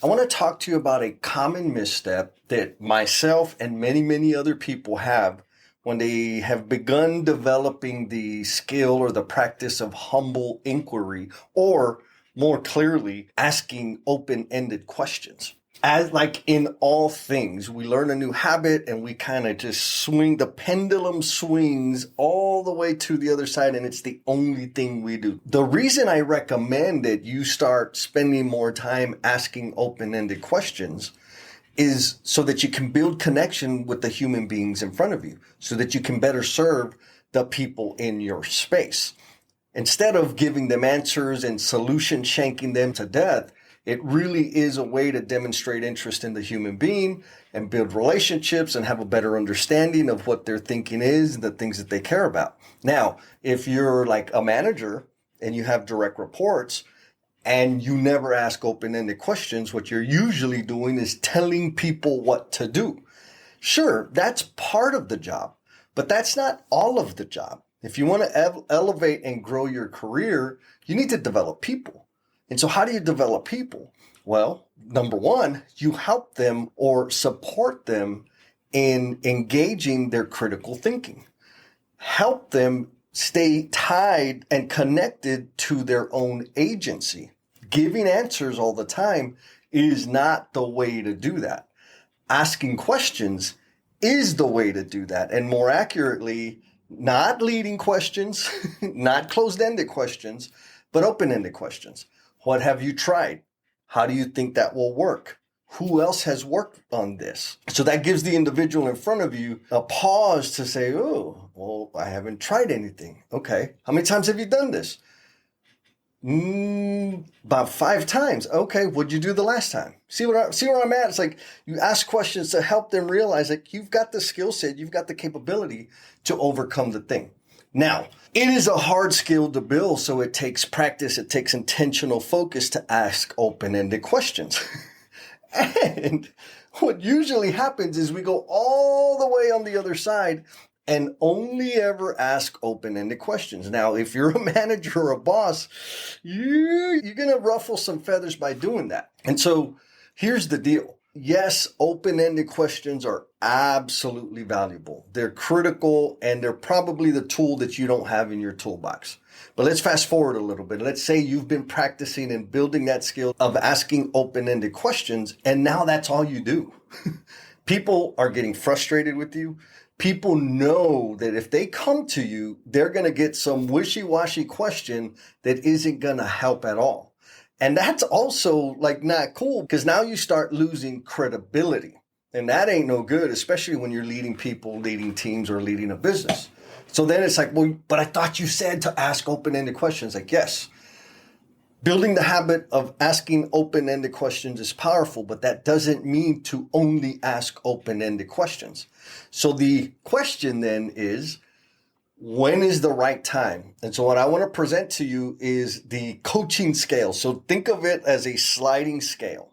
I want to talk to you about a common misstep that myself and many, many other people have when they have begun developing the skill or the practice of humble inquiry, or more clearly, asking open-ended questions. As like in all things, we learn a new habit and we kind of just swing, the pendulum swings all the way to the other side, and it's the only thing we do. The reason I recommend that you start spending more time asking open-ended questions is so that you can build connection with the human beings in front of you, so that you can better serve the people in your space. Instead of giving them answers and solution shanking them to death, it really is a way to demonstrate interest in the human being and build relationships and have a better understanding of what their thinking is and the things that they care about. Now, if you're like a manager and you have direct reports and you never ask open-ended questions, what you're usually doing is telling people what to do. Sure, that's part of the job, but that's not all of the job. If you want to elevate and grow your career, you need to develop people. And so how do you develop people? Well, number one, you help them or support them in engaging their critical thinking. Help them stay tied and connected to their own agency. Giving answers all the time is not the way to do that. Asking questions is the way to do that. And more accurately, not leading questions, not closed-ended questions, but open-ended questions. What have you tried? How do you think that will work? Who else has worked on this? So that gives the individual in front of you a pause to say, oh, well, I haven't tried anything. Okay. How many times have you done this? About 5 times. Okay. What'd you do the last time? See where I'm at? It's like you ask questions to help them realize that you've got the skill set, you've got the capability to overcome the thing. Now, it is a hard skill to build, so it takes practice, it takes intentional focus to ask open-ended questions. And what usually happens is we go all the way on the other side and only ever ask open-ended questions. Now, if you're a manager or a boss, you're going to ruffle some feathers by doing that. And so here's the deal. Yes, open-ended questions are absolutely valuable. They're critical, and they're probably the tool that you don't have in your toolbox. But let's fast forward a little bit. Let's say you've been practicing and building that skill of asking open-ended questions, and now that's all you do. People are getting frustrated with you. People know that if they come to you, they're going to get some wishy-washy question that isn't going to help at all. And that's also like not cool, because now you start losing credibility. And that ain't no good, especially when you're leading people, leading teams, or leading a business. So then it's like, well, but I thought you said to ask open-ended questions. Like, yes, building the habit of asking open-ended questions is powerful, but that doesn't mean to only ask open-ended questions. So the question then is, when is the right time? And so what I want to present to you is the coaching scale. So think of it as a sliding scale.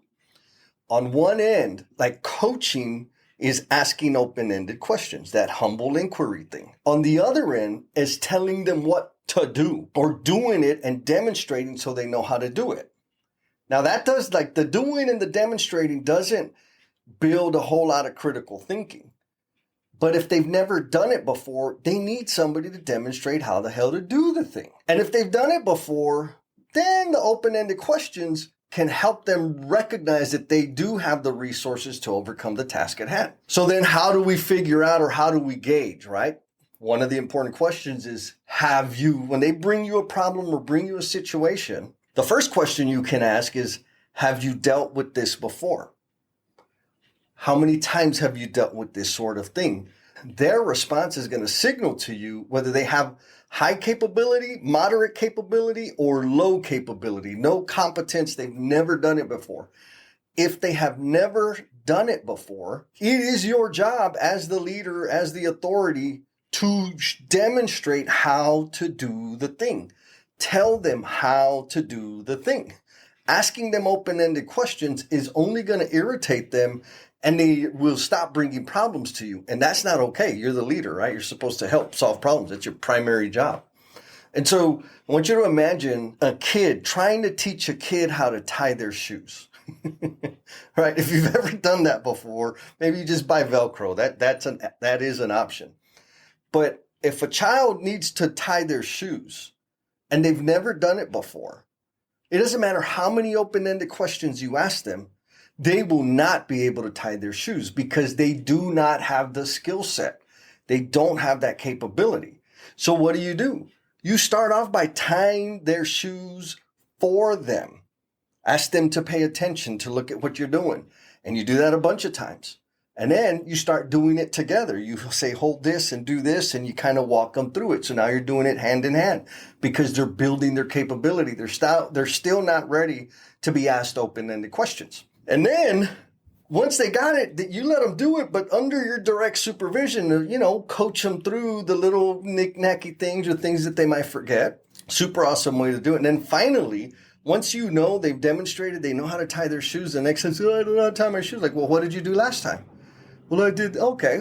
On one end, like coaching is asking open-ended questions, that humble inquiry thing. On the other end is telling them what to do, or doing it and demonstrating so they know how to do it. Now that does, like, the doing and the demonstrating doesn't build a whole lot of critical thinking. But if they've never done it before, they need somebody to demonstrate how the hell to do the thing. And if they've done it before, then the open-ended questions can help them recognize that they do have the resources to overcome the task at hand. So then how do we figure out, or how do we gauge, right? One of the important questions is, when they bring you a problem or bring you a situation, the first question you can ask is, have you dealt with this before? How many times have you dealt with this sort of thing? Their response is going to signal to you whether they have high capability, moderate capability, or low capability, no competence, they've never done it before. If they have never done it before, it is your job as the leader, as the authority, to demonstrate how to do the thing. Tell them how to do the thing. Asking them open-ended questions is only going to irritate them, and they will stop bringing problems to you. And that's not okay. You're the leader, right? You're supposed to help solve problems. That's your primary job. And so I want you to imagine a kid trying to teach a kid how to tie their shoes. Right? If you've ever done that before, maybe you just buy Velcro. That is an option. But if a child needs to tie their shoes and they've never done it before, it doesn't matter how many open-ended questions you ask them, they will not be able to tie their shoes because they do not have the skill set. They don't have that capability. So what do? You start off by tying their shoes for them. Ask them to pay attention, to look at what you're doing. And you do that a bunch of times. And then you start doing it together. You say, hold this and do this, and you kind of walk them through it. So now you're doing it hand in hand because they're building their capability. They're still not ready to be asked open-ended questions. And then once they got it, you let them do it, but under your direct supervision, coach them through the little knick-knacky things or things that they might forget. Super awesome way to do it. And then finally, once they've demonstrated they know how to tie their shoes, the next time, I don't know how to tie my shoes. Like, well, what did you do last time? Well, I did, okay.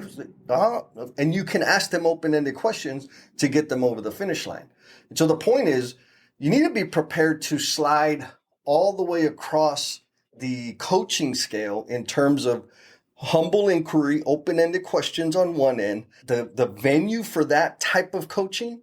And you can ask them open-ended questions to get them over the finish line. And so the point is, you need to be prepared to slide all the way across the coaching scale in terms of humble inquiry, open-ended questions on one end. The venue for that type of coaching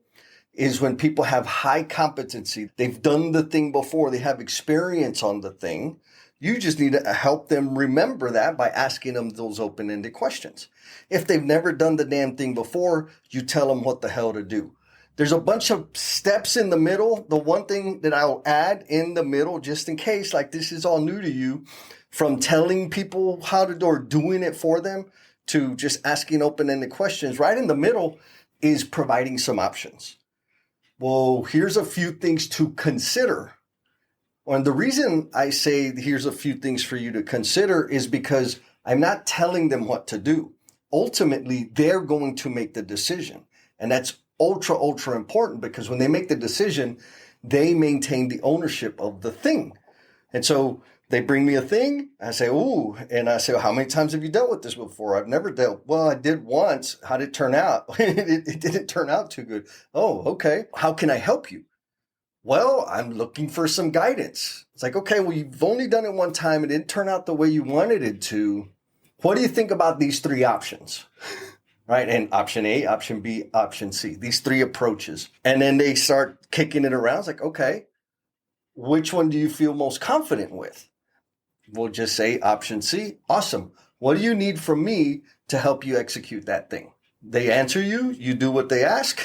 is when people have high competency. They've done the thing before. They have experience on the thing. You just need to help them remember that by asking them those open-ended questions. If they've never done the damn thing before, you tell them what the hell to do. There's a bunch of steps in the middle. The one thing that I'll add in the middle, just in case, like this is all new to you, from telling people how to do or doing it for them to just asking open-ended questions, right in the middle is providing some options. Well, here's a few things to consider. And the reason I say here's a few things for you to consider is because I'm not telling them what to do. Ultimately, they're going to make the decision. And that's ultra, ultra important because when they make the decision, they maintain the ownership of the thing. And so they bring me a thing. I say, ooh, and I say, well, how many times have you dealt with this before? I've never dealt. Well, I did once. How did it turn out? It didn't turn out too good. Oh, okay. How can I help you? Well, I'm looking for some guidance. It's like, okay, well, you've only done it one time. It didn't turn out the way you wanted it to. What do you think about these three options? Right? And option A, option B, option C, these three approaches. And then they start kicking it around. It's like, okay, which one do you feel most confident with? We'll just say option C. Awesome. What do you need from me to help you execute that thing? They answer you, you do what they ask,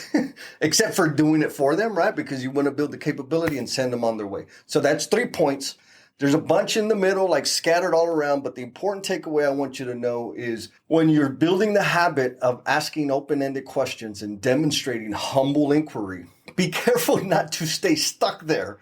except for doing it for them, right? Because you want to build the capability and send them on their way. So that's 3 points. There's a bunch in the middle, like scattered all around. But the important takeaway I want you to know is when you're building the habit of asking open-ended questions and demonstrating humble inquiry, be careful not to stay stuck there.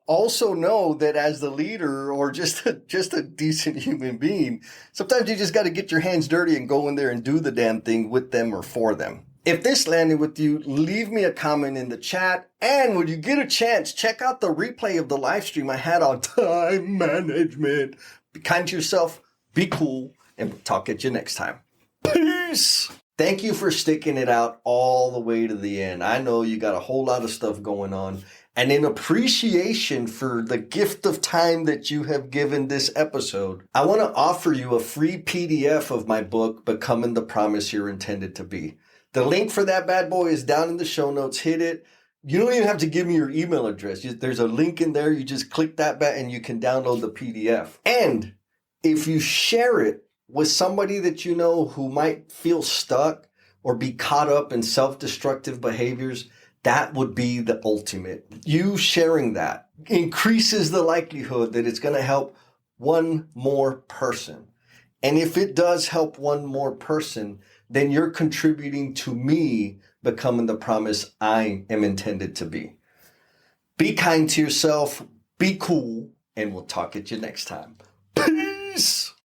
Also know that as the leader or just a decent human being, sometimes you just got to get your hands dirty and go in there and do the damn thing with them or for them. If this landed with you, leave me a comment in the chat. And when you get a chance, check out the replay of the live stream I had on time management. Be kind to yourself, be cool, and we'll talk at you next time. Peace. Thank you for sticking it out all the way to the end. I know you got a whole lot of stuff going on. And in appreciation for the gift of time that you have given this episode, I want to offer you a free PDF of my book, Becoming the Promise You're Intended to Be. The link for that bad boy is down in the show notes. Hit it. You don't even have to give me your email address. There's a link in there. You just click that button and you can download the PDF. And if you share it with somebody that you know who might feel stuck or be caught up in self-destructive behaviors, that would be the ultimate. You sharing that increases the likelihood that it's going to help one more person. And if it does help one more person, then you're contributing to me becoming the promise I am intended to be. Be kind to yourself, be cool, and we'll talk at you next time. Peace!